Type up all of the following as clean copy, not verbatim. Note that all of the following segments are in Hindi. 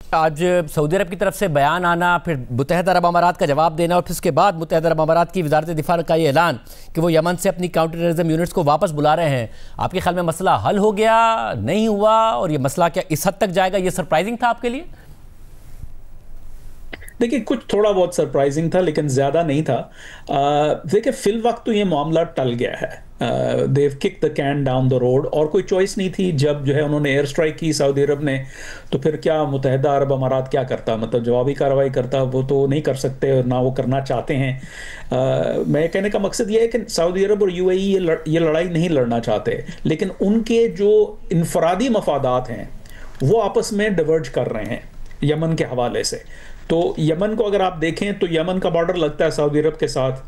आज सऊदी अरब की तरफ से बयान आना, फिर मुत्तहिदा अरब अमारात का जवाब देना और फिर उसके बाद मुत्तहिदा अरब अमारात की वज़ारत दिफा का ये ऐलान कि वो यमन से अपनी काउंटर टेररिज्म यूनिट्स को वापस बुला रहे हैं। आपके ख्याल में मसला हल हो गया, नहीं हुआ, और ये मसला क्या इस हद तक जाएगा? ये सरप्राइजिंग था आपके लिए? देखिए, कुछ थोड़ा बहुत सरप्राइजिंग था लेकिन ज़्यादा नहीं था। देखिए, फिल वक्त तो ये मामला टल गया है। They've kick the can down the road, और कोई चॉइस नहीं थी। जब जो है उन्होंने एयर स्ट्राइक की सऊदी अरब ने, तो फिर क्या मुत्तहिदा अरब अमारात क्या करता? मतलब जवाबी कार्रवाई करता? वो तो नहीं कर सकते और ना वो करना चाहते हैं। मैं कहने का मकसद ये है कि सऊदी अरब और यूएई ये लड़ाई नहीं लड़ना चाहते, लेकिन उनके जो इनफरादी मफादात हैं वो आपस में डिवर्ज कर रहे हैं यमन के हवाले से। तो यमन को अगर आप देखें तो यमन का बॉर्डर लगता है सऊदी अरब के साथ।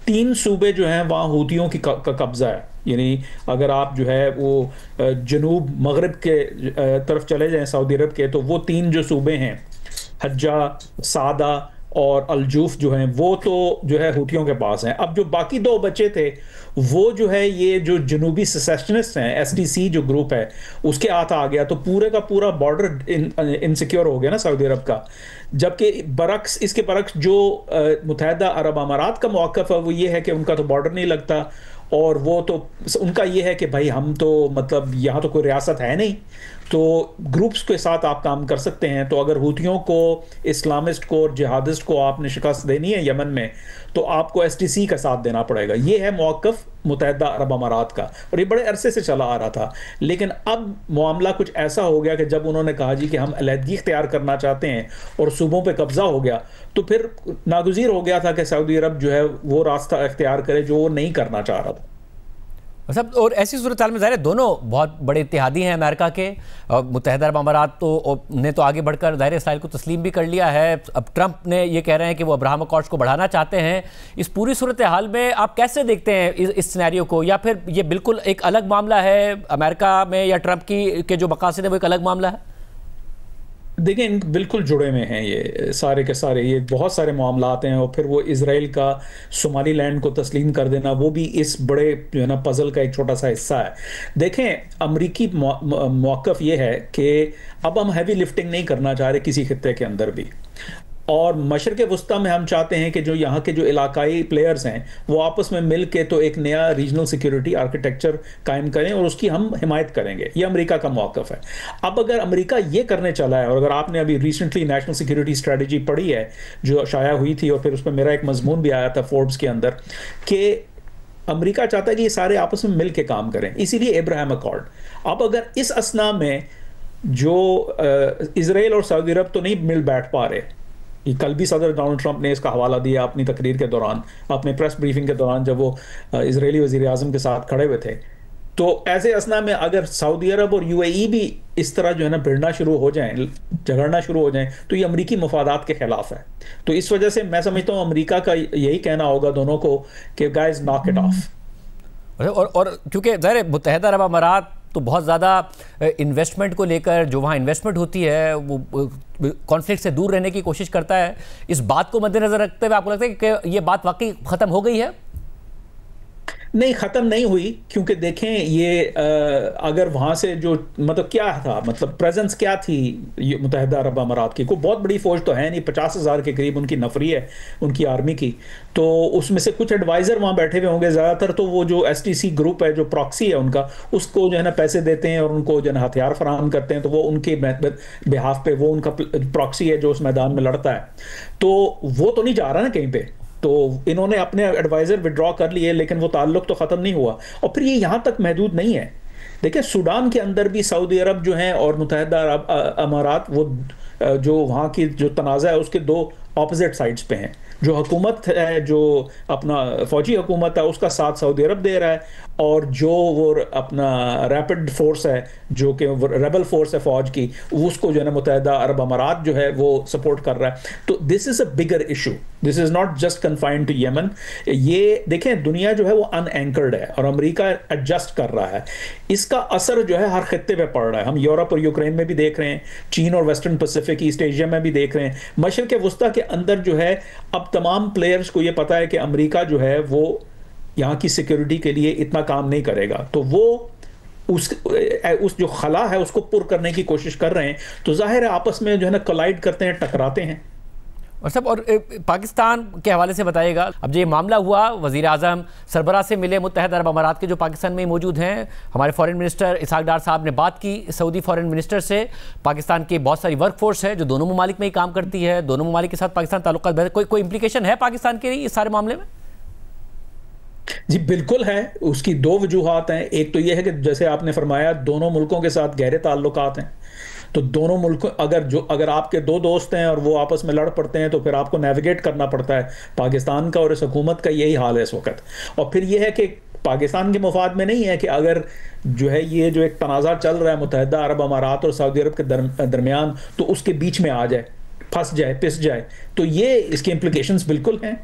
3 सूबे जो हैं वहाँ हूतियों की का कब्जा है। यानी अगर आप जो है वो जनूब मगरब के तरफ चले जाएं सऊदी अरब के, तो वो 3 जो सूबे हैं, हज्जा, सादा और अलजूफ, जो हैं वो तो जो है हूतियों के पास हैं। अब जो बाकी 2 बचे थे वो जो है ये जो जनूबी सेसेशनिस्ट हैं, एसडीसी जो ग्रुप है, उसके हाथ आ गया। तो पूरे का पूरा बॉर्डर इनसिक्योर हो गया ना सऊदी अरब का। जबकि इसके बरक्स जो मुत्तहिदा अरब अमारात का मौक़िफ़ है वो ये है कि उनका तो बॉर्डर नहीं लगता, और वो तो उनका ये है कि भाई हम तो मतलब यहाँ तो कोई रियासत है नहीं, तो ग्रुप्स के साथ आप काम कर सकते हैं। तो अगर हूतियों को, इस्लामिस्ट को और जिहादिस्ट को आपने शिकस्त देनी है यमन में, तो आपको एसटीसी का साथ देना पड़ेगा। ये है मौक़िफ़ मुत्तहिदा अरब अमारात का, और ये बड़े अरसे से चला आ रहा था। लेकिन अब मामला कुछ ऐसा हो गया कि जब उन्होंने कहा जी कि हम अलहदगी इख्तियार करना चाहते हैं और सूबों पे कब्जा हो गया, तो फिर नागुज़ीर हो गया था कि सऊदी अरब जो है वो रास्ता इख्तियार करे जो वो नहीं करना चाह रहा था। सब और ऐसी सूरत हाल में ज़ाहिर है दोनों बहुत बड़े इत्तेहादी हैं अमेरिका के। मुत्तहिदा अरब अमारात ने तो आगे बढ़कर ज़ाहिर इसराइल को तस्लीम भी कर लिया है। अब ट्रंप ने ये कह रहे हैं कि वो अब्राहम अकॉर्ड्स को बढ़ाना चाहते हैं। इस पूरी सूरत हाल में आप कैसे देखते हैं इस सिनेरियो को? या फिर ये बिल्कुल एक अलग मामला है अमेरिका में, या ट्रंप के जो मकासद है वो एक अलग मामला है? देखिए, बिल्कुल जुड़े हुए हैं ये सारे के सारे। ये बहुत सारे मामलात हैं, और फिर वो इज़राइल का सोमालीलैंड को तस्लीम कर देना, वो भी इस बड़े जो है ना पज़ल का एक छोटा सा हिस्सा है। देखें, अमरीकी मौक़िफ़ ये है कि अब हम हैवी लिफ्टिंग नहीं करना चाह रहे किसी खित्ते के अंदर भी, और मशरक़ वस्ता में हम चाहते हैं कि जो यहाँ के जो इलाकाई प्लेयर्स हैं वो आपस में मिल के तो एक नया रीजनल सिक्योरिटी आर्किटेक्चर कायम करें, और उसकी हम हिमायत करेंगे। ये अमेरिका का मौक़िफ़ है। अब अगर अमेरिका ये करने चला है, और अगर आपने अभी रिसेंटली नेशनल सिक्योरिटी स्ट्रेटजी पढ़ी है जो शाया हुई थी, और फिर उस पर मेरा एक मजमून भी आया था फोर्ब्स के अंदर, कि अमेरिका चाहता है कि ये सारे आपस में मिल के काम करें, इसीलिए अब्राहम अकॉर्ड। अब अगर इस असना में जो इसराइल और सऊदी अरब तो नहीं मिल बैठ पा रहे, कल भी सदर डोनाल्ड ट्रंप ने इसका हवाला दिया अपनी तकरीर के दौरान, अपने प्रेस ब्रीफिंग के दौरान, जब वो इजरायली वज़ीर आज़म के साथ खड़े हुए थे। तो ऐसे असना में अगर सऊदी अरब और यूएई भी इस तरह जो है ना भिड़ना शुरू हो जाएं, झगड़ना शुरू हो जाएं, तो ये अमरीकी मफादात के खिलाफ है। तो इस वजह से मैं समझता हूँ अमरीका का यही कहना होगा दोनों को कि गाइस नॉक इट ऑफ। और क्योंकि ज़ाहिर मुत्तहिदा अरब अमारात तो बहुत ज़्यादा इन्वेस्टमेंट को लेकर, जो वहाँ इन्वेस्टमेंट होती है वो कॉन्फ्लिक्ट से दूर रहने की कोशिश करता है। इस बात को मद्देनज़र रखते हुए आपको लगता है कि ये बात वाकई ख़त्म हो गई है? नहीं, ख़त्म नहीं हुई, क्योंकि देखें ये अगर वहाँ से जो मतलब क्या था, मतलब प्रेजेंस क्या थी मुत्तहिदा अरब अमारात की? कोई बहुत बड़ी फ़ौज तो है नहीं, 50,000 के करीब उनकी नफरी है उनकी आर्मी की। तो उसमें से कुछ एडवाइज़र वहाँ बैठे हुए होंगे, ज़्यादातर तो वो जो एसटीसी ग्रुप है, जो प्रॉक्सी है उनका, उसको जो है ना पैसे देते हैं और उनको जो है हथियार फराहम करते हैं। तो वो उनके बिहाफ पे वो उनका प्रॉक्सी है जो उस मैदान में लड़ता है। तो वो तो नहीं जा रहा ना कहीं पे, तो इन्होंने अपने एडवाइज़र विड्रॉ कर लिए, लेकिन वो ताल्लुक तो ख़त्म नहीं हुआ। और फिर ये यहाँ तक महदूद नहीं है। देखिए, सूडान के अंदर भी सऊदी अरब जो है और मुत्तहिदा अरब अमारात, वो जो वहाँ की जो तनाज़ा है उसके 2 ऑपोजिट साइड्स पे हैं। जो हुकूमत है, जो अपना फ़ौजी हुकूमत है, उसका साथ सऊदी अरब दे रहा है, और जो वो अपना रैपिड फोर्स है, जो कि रेबल फोर्स है फ़ौज की, उसको जो है ना मुत्तहिदा अरब अमारात जो है वो सपोर्ट कर रहा है। तो this is a bigger issue, this is not just confined to Yemen. ये देखें, दुनिया जो है वो अनएंकर्ड है और अमेरिका एडजस्ट कर रहा है। इसका असर जो है हर खित्ते पे पड़ रहा है। हम यूरोप और यूक्रेन में भी देख रहे हैं, चीन और वेस्टर्न पैसिफिक, ईस्ट एशिया में भी देख रहे हैं। मशरिक़ वस्ता के अंदर जो है अब तमाम प्लेयर्स को ये पता है कि अमेरिका जो है वो यहाँ की सिक्योरिटी के लिए इतना काम नहीं करेगा। तो वो उस जो खला है उसको पुर करने की कोशिश कर रहे हैं, तो जाहिर है आपस में जो है ना कोलाइड करते हैं, टकराते हैं। और पाकिस्तान के हवाले से बताइएगा, अब जो ये मामला हुआ, वज़ीर आज़म सरबराह से मिले मुत्तहदा अरब अमारात के जो पाकिस्तान में मौजूद हैं, हमारे फॉरेन मिनिस्टर इसहाक डार साहब ने बात की सऊदी फॉरेन मिनिस्टर से। पाकिस्तान की बहुत सारी वर्क फोर्स है जो दोनों ममालिक में ही काम करती है, दोनों ममालिक के साथ पाकिस्तान ताल्लुकात बेहतर, कोई इम्प्लीकेशन है पाकिस्तान के इस सारे मामले में? जी बिल्कुल है। उसकी दो वजूहात हैं। एक तो यह है कि जैसे आपने फरमाया दोनों मुल्कों के साथ गहरे ताल्लुकात हैं, तो दोनों मुल्क अगर आपके दो दोस्त हैं और वो आपस में लड़ पड़ते हैं तो फिर आपको नेविगेट करना पड़ता है। पाकिस्तान का और इस हुकूमत का यही हाल है इस वक्त। और फिर यह है कि पाकिस्तान के मुफाद में नहीं है कि अगर जो है ये जो एक तनाज़ा चल रहा है मुत्तहदा अरब अमारात और सऊदी अरब के दरमियान, तो उसके बीच में आ जाए, फंस जाए, पिस जाए। तो ये इसके इम्प्लिकेशंस बिल्कुल हैं।